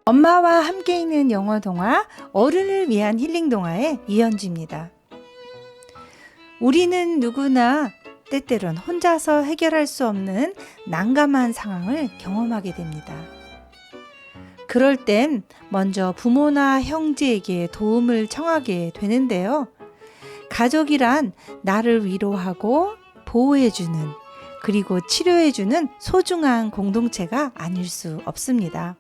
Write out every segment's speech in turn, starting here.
엄마와 함께 읽는 영어 동화, 어른을 위한 힐링 동화의 이현주입니다. 우리는 누구나 때때론 혼자서 해결할 수 없는 난감한 상황을 경험하게 됩니다. 그럴 땐 먼저 부모나 형제에게 도움을 청하게 되는데요. 가족이란 나를 위로하고 보호해주는, 그리고 치료해주는 소중한 공동체가 아닐 수 없습니다.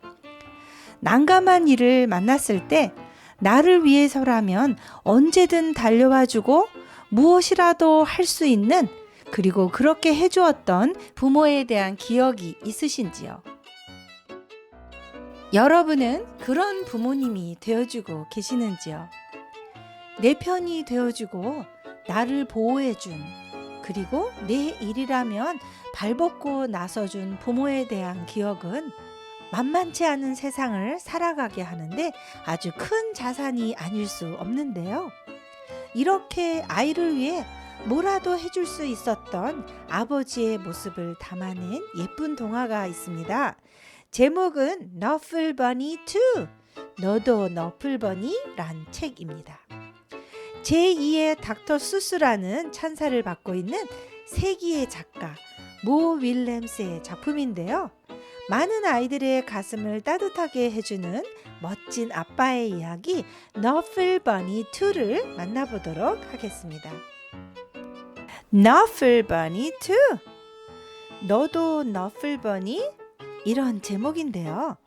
난감한 일을 만났을 때 나를 위해서라면 언제든 달려와주고 무엇이라도 할 수 있는, 그리고 그렇게 해주었던 부모에 대한 기억이 있으신지요? 여러분은 그런 부모님이 되어주고 계시는지요? 내 편이 되어주고 나를 보호해준, 그리고 내 일이라면 발벗고 나서준 부모에 대한 기억은 만만치 않은 세상을 살아가게 하는데 아주 큰 자산이 아닐 수 없는데요. 이렇게 아이를 위해 뭐라도 해줄 수 있었던 아버지의 모습을 담아낸 예쁜 동화가 있습니다. 제목은 너플버니 2, 너도 너플버니란 책입니다. 제2의 닥터 수스라는 찬사를 받고 있는 세기의 작가 모 윌렘스의 작품인데요. 많은 아이들의 가슴을 따뜻하게 해주는 멋진 아빠의 이야기 너플버니 2를 만나보도록 하겠습니다. 너플버니 2, 너도 너플버니? 이런 제목인데요.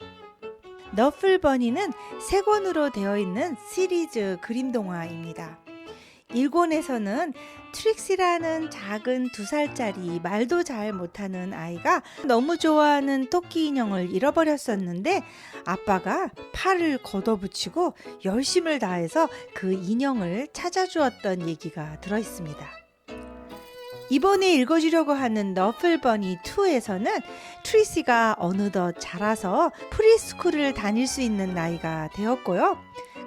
너플버니는 3권으로 되어 있는 시리즈 그림 동화입니다. 1권에서는 트릭시라는 작은 2살짜리 말도 잘 못하는 아이가 너무 좋아하는 토끼 인형을 잃어버렸었는데 아빠가 팔을 걷어붙이고 열심을 다해서 그 인형을 찾아주었던 얘기가 들어있습니다. 이번에 읽어주려고 하는 너플버니 2에서는 트리시가 어느덧 자라서 프리스쿨을 다닐 수 있는 나이가 되었고요.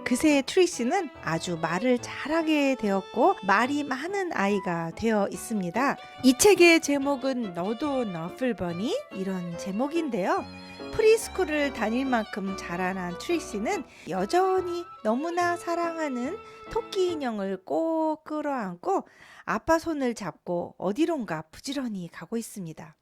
그새 트리시는 아주 말을 잘하게 되었고 말이 많은 아이가 되어 있습니다. 이 책의 제목은 너도 너플버니? 이런 제목인데요. 프리스쿨을 다닐 만큼 자라난 트리시는 여전히 너무나 사랑하는 토끼 인형을 꼭 끌어안고 아빠 손을 잡고 어디론가 부지런히 가고 있습니다.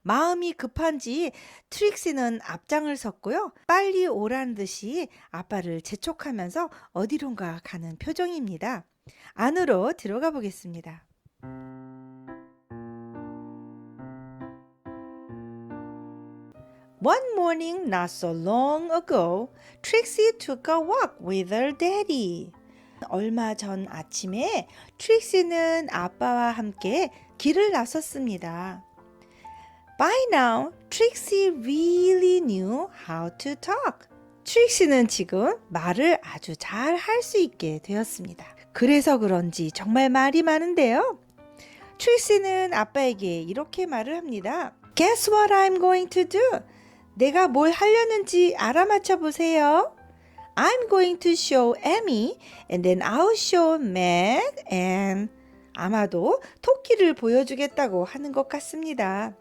마음이 급한지 트릭시는 앞장을 섰고요. 빨리 오란 듯이 아빠를 재촉하면서 어디론가 가는 표정입니다. 안으로 들어가 보겠습니다. One morning not so long ago, Trixie took a walk with her daddy. 얼마 전 아침에 트릭시는 아빠와 함께 길을 나섰습니다. By now, Trixie really knew how to talk. 트릭시는 지금 말을 아주 잘 할 수 있게 되었습니다. 그래서 그런지 정말 말이 많은데요. 트릭시는 아빠에게 이렇게 말을 합니다. Guess what I'm going to do? 내가 뭘 하려는지 알아맞혀 보세요. I'm going to show Amy and then I'll show Meg and 아마도 토끼를 보여주겠다고 하는 것 같습니다.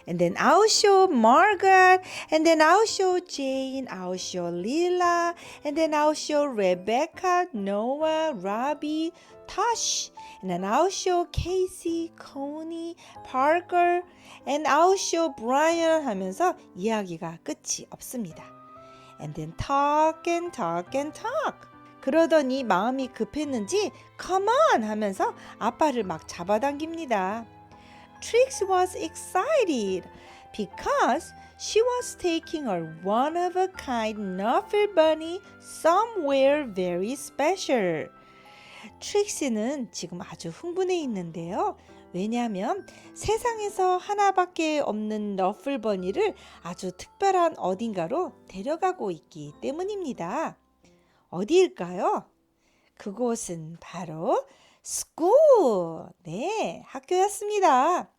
And then I'll show Margaret, and then I'll show Jane, I'll show Lila, and then I'll show Rebecca, Noah, Robbie, Tosh, and then I'll show Casey, Coney, Parker, and I'll show Brian 하면서 이야기가 끝이 없습니다. And then talk and talk and talk. 그러더니 마음이 급했는지 Come on 하면서 아빠를 막 잡아당깁니다. Trix was excited because she was taking her one-of-a-kind 너플버니 somewhere very special. 트릭시는 지금 아주 흥분해 있는데요. 왜냐하면 세상에서 하나밖에 없는 너플버니를 아주 특별한 어딘가로 데려가고 있기 때문입니다. 어디일까요? 그곳은 바로 school, 네, 학교였습니다.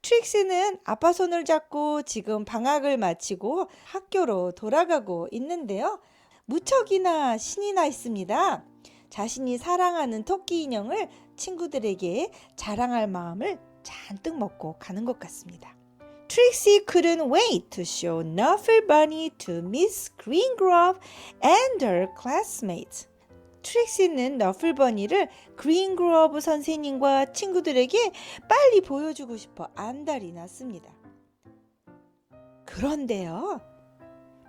트릭시는 아빠 손을 잡고 지금 방학을 마치고 학교로 돌아가고 있는데요. 무척이나 신이 나 있습니다. 자신이 사랑하는 토끼 인형을 친구들에게 자랑할 마음을 잔뜩 먹고 가는 것 같습니다. Trixie couldn't wait to show Nuffle Bunny to Miss Greengrove and her classmates. 트릭시는 너플버니를 그린그로브 선생님과 친구들에게 빨리 보여주고 싶어 안달이 났습니다. 그런데요,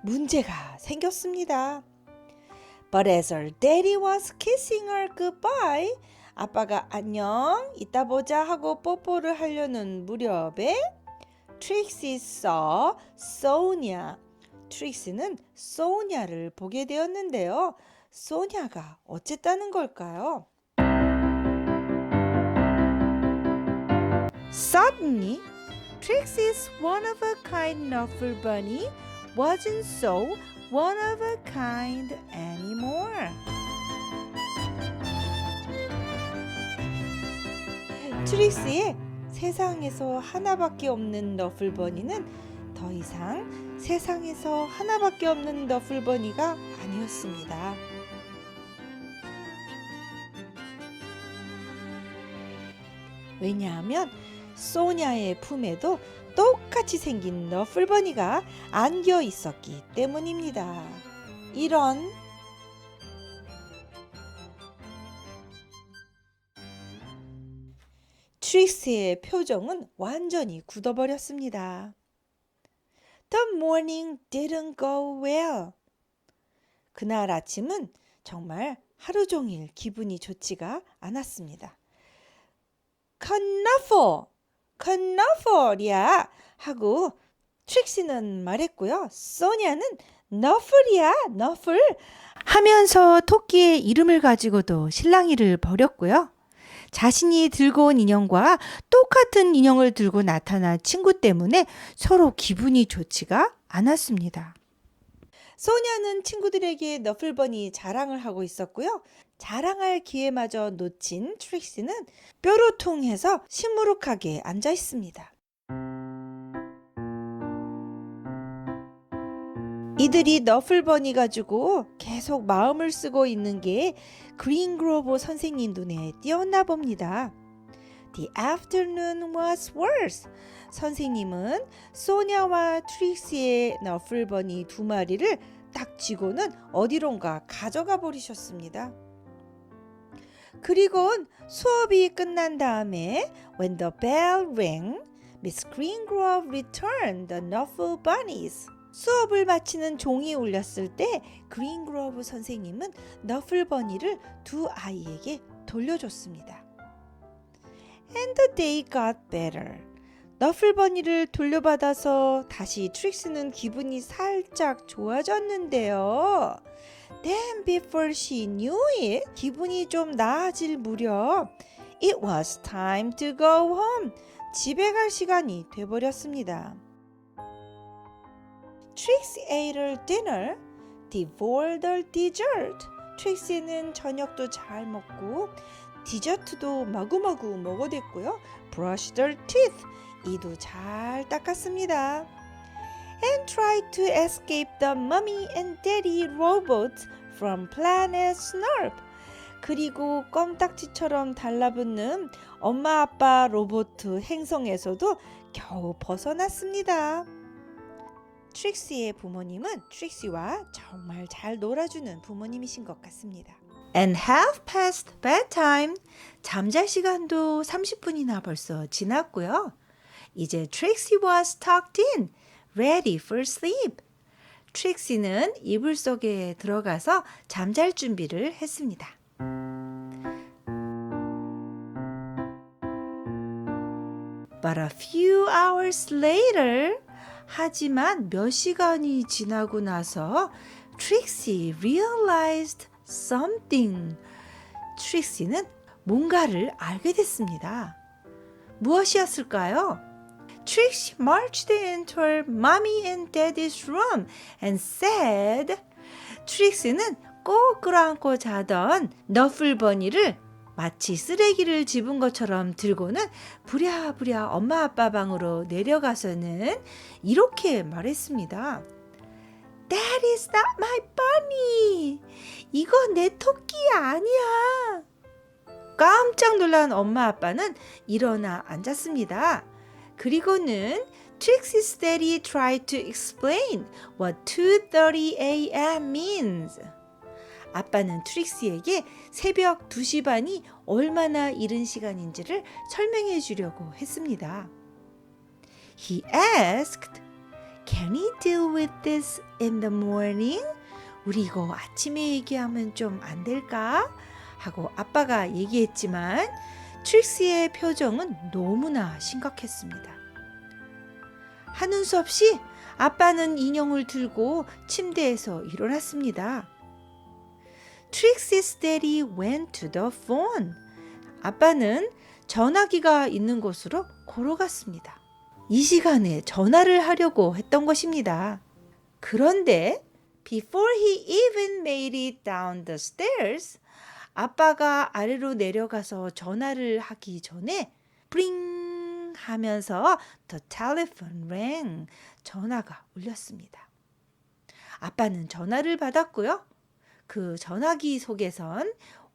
문제가 생겼습니다. But as her daddy was kissing her goodbye, 아빠가 안녕, 이따 보자 하고 뽀뽀를 하려는 무렵에 트릭시 saw Sonia. 트릭시는 소냐를 보게 되었는데요. 소냐가 어쨌다는 걸까요? Suddenly, Trixie's one-of-a-kind Nuffle Bunny wasn't so one-of-a-kind anymore. 트릭시의 세상에서 하나밖에 없는 너플버니는 더 이상 세상에서 하나밖에 없는 너플버니가 아니었습니다. 왜냐하면 소냐의 품에도 똑같이 생긴 너플버니가 안겨 있었기 때문입니다. 이런 트릭시의 표정은 완전히 굳어버렸습니다. The morning didn't go well. 그날 아침은 정말 하루 종일 기분이 좋지가 않았습니다. Knuffle이야 하고 트릭시는 말했고요. 소냐는 너플이야, 너플 하면서 토끼의 이름을 가지고도 실랑이를 벌였고요. 자신이 들고 온 인형과 똑같은 인형을 들고 나타난 친구 때문에 서로 기분이 좋지가 않았습니다. 소냐는 친구들에게 너플버니 자랑을 하고 있었고요. 자랑할 기회마저 놓친 트릭시는 뾰로통해서 시무룩하게 앉아 있습니다. 이들이 너플버니 가지고 계속 마음을 쓰고 있는 게 그린그로브 선생님 눈에 띄었나 봅니다. The afternoon was worse. 선생님은 소냐와 트릭시의 너플버니 두 마리를 딱 쥐고는 어디론가 가져가 버리셨습니다. 그리고는 수업이 끝난 다음에 When the bell rang, Miss Greengrove returned the Nuffle Bunnies. 수업을 마치는 종이 울렸을 때 그린그로브 선생님은 너플버니를 두 아이에게 돌려줬습니다. And the day got better. 너플버니를 돌려받아서 다시 트릭시는 기분이 살짝 좋아졌는데요. Then before she knew it, 기분이 좀 나아질 무렵 It was time to go home. 집에 갈 시간이 돼버렸습니다. Trixie ate her dinner, devoured her dessert. 트릭시는 저녁도 잘 먹고 디저트도 마구마구 먹어댔고요. Brushed her teeth. 이도 잘 닦았습니다. And tried to escape the Mummy and Daddy robots from Planet Snurp. 그리고 껌딱지처럼 달라붙는 엄마 아빠 로봇 행성에서도 겨우 벗어났습니다. 트릭시의 부모님은 트릭시와 정말 잘 놀아주는 부모님이신 것 같습니다. And half past bedtime. 잠잘 시간도 30분이나 벌써 지났고요. 이제 트릭시 was tucked in, ready for sleep. 트릭시는 이불 속에 들어가서 잠잘 준비를 했습니다. But a few hours later, 하지만 몇 시간이 지나고 나서 트릭시 realized something. 트릭시는 뭔가를 알게 됐습니다. 무엇이었을까요? Trixie marched into her mommy and daddy's room and said. 트릭시는 꼭 끌어안고 자던 너플버니를 마치 쓰레기를 집은 것처럼 들고는 부랴부랴 엄마 아빠 방으로 내려가서는 이렇게 말했습니다. That is not my bunny. 이거 내 토끼 아니야. 깜짝 놀란 엄마 아빠는 일어나 앉았습니다. 그리고는 Trixie's daddy tried to explain what 2:30 a.m. means. 아빠는 트릭시에게 새벽 2시 반이 얼마나 이른 시간인지를 설명해 주려고 했습니다. He asked, "Can we deal with this in the morning?" 우리 이거 아침에 얘기하면 좀 안 될까? 하고 아빠가 얘기했지만 트릭시의 표정은 너무나 심각했습니다. 하는 수 없이 아빠는 인형을 들고 침대에서 일어났습니다. Trixie's daddy went to the phone. 아빠는 전화기가 있는 곳으로 걸어갔습니다. 이 시간에 전화를 하려고 했던 것입니다. 그런데 before he even made it down the stairs, 아빠가 아래로 내려가서 전화를 하기 전에 브링 하면서 the telephone rang. 전화가 울렸습니다. 아빠는 전화를 받았고요. 그 전화기 속에선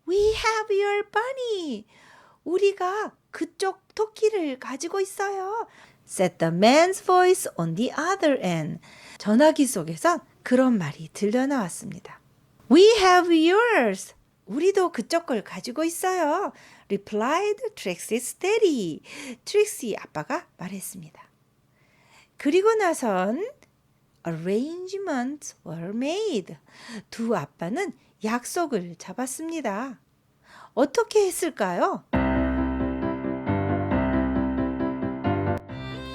We have your bunny. 우리가 그쪽 토끼를 가지고 있어요. Said the man's voice on the other end. 전화기 속에선 그런 말이 들려나왔습니다. We have yours. 우리도 그쪽 걸 가지고 있어요. Replied Trixie's daddy. 트릭시 아빠가 말했습니다. 그리고 나선 arrangements were made. 두 아빠는 약속을 잡았습니다. 어떻게 했을까요?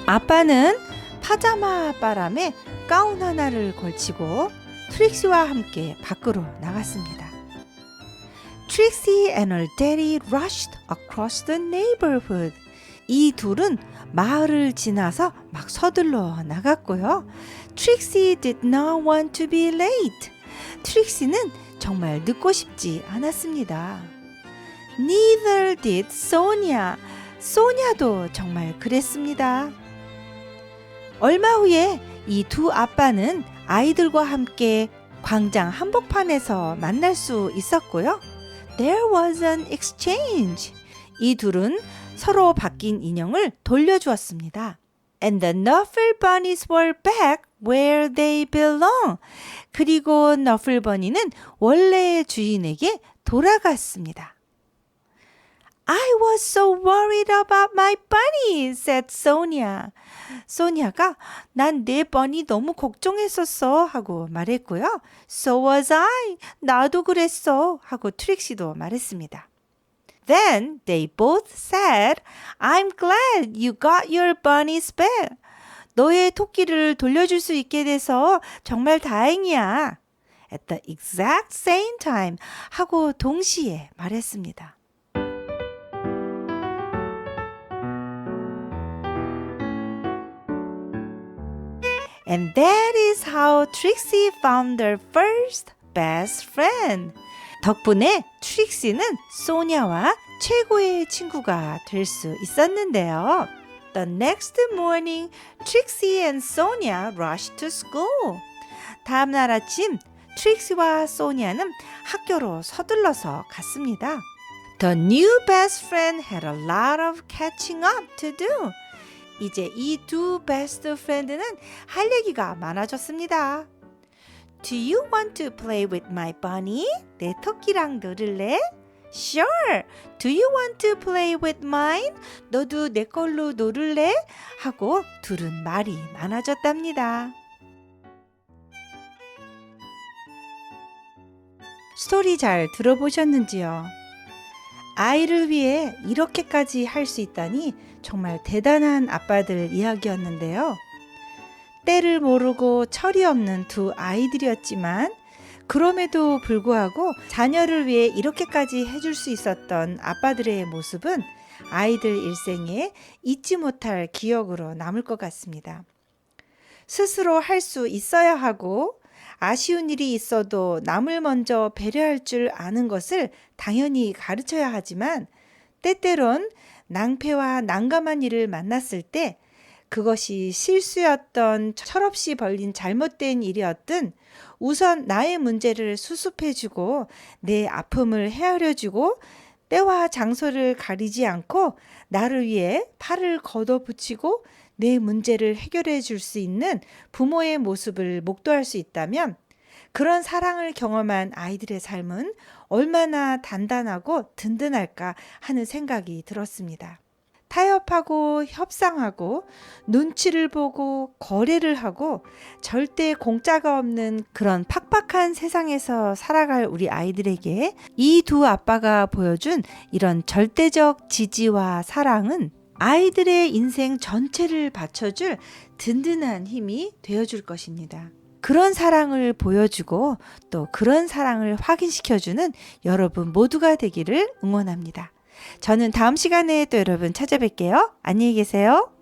아빠는 파자마 바람에 가운 하나를 걸치고 트릭시와 함께 밖으로 나갔습니다. Trixie and her daddy rushed across the neighborhood. 이 둘은 마을을 지나서 막 서둘러 나갔고요. Trixie did not want to be late. 트릭시는 정말 늦고 싶지 않았습니다. Neither did Sonia. 소냐도 정말 그랬습니다. 얼마 후에 이 두 아빠는 아이들과 함께 광장 한복판에서 만날 수 있었고요. There was an exchange. 이 둘은 서로 바뀐 인형을 돌려주었습니다. And the Nuffle Bunnies were back where they belong. 그리고 너플 버니는 원래의 주인에게 돌아갔습니다. I was so worried about my bunny, said Sonia. 소니아가 난 내 버니 너무 걱정했었어 하고 말했고요. So was I. 나도 그랬어 하고 트릭시도 말했습니다. Then they both said, I'm glad you got your bunnies back. 너의 토끼를 돌려줄 수 있게 돼서 정말 다행이야. At the exact same time 하고 동시에 말했습니다. And that is how Trixie found her first best friend. 덕분에 트릭시는 소냐와 최고의 친구가 될 수 있었는데요. The next morning, Trixie and Sonia rushed to school. 다음 날 아침, 트릭시와 소냐는 학교로 서둘러서 갔습니다. The new best friend had a lot of catching up to do. 이제 이 두 베스트 프렌드는 할 얘기가 많아졌습니다. Do you want to play with my bunny? 내 토끼랑 놀을래? Sure. Do you want to play with mine? 너도 내 걸로 놀을래? 하고 둘은 말이 많아졌답니다. 스토리 잘 들어보셨는지요? 아이를 위해 이렇게까지 할 수 있다니 정말 대단한 아빠들 이야기였는데요. 때를 모르고 철이 없는 두 아이들이었지만 그럼에도 불구하고 자녀를 위해 이렇게까지 해줄 수 있었던 아빠들의 모습은 아이들 일생에 잊지 못할 기억으로 남을 것 같습니다. 스스로 할 수 있어야 하고 아쉬운 일이 있어도 남을 먼저 배려할 줄 아는 것을 당연히 가르쳐야 하지만 때때론 낭패와 난감한 일을 만났을 때 그것이 실수였던 철없이 벌린 잘못된 일이었든 우선 나의 문제를 수습해주고 내 아픔을 헤아려주고 때와 장소를 가리지 않고 나를 위해 팔을 걷어붙이고 내 문제를 해결해 줄 수 있는 부모의 모습을 목도할 수 있다면 그런 사랑을 경험한 아이들의 삶은 얼마나 단단하고 든든할까 하는 생각이 들었습니다. 타협하고 협상하고 눈치를 보고 거래를 하고 절대 공짜가 없는 그런 팍팍한 세상에서 살아갈 우리 아이들에게 이 두 아빠가 보여준 이런 절대적 지지와 사랑은 아이들의 인생 전체를 받쳐줄 든든한 힘이 되어줄 것입니다. 그런 사랑을 보여주고 또 그런 사랑을 확인시켜주는 여러분 모두가 되기를 응원합니다. 저는 다음 시간에 또 여러분 찾아뵐게요. 안녕히 계세요.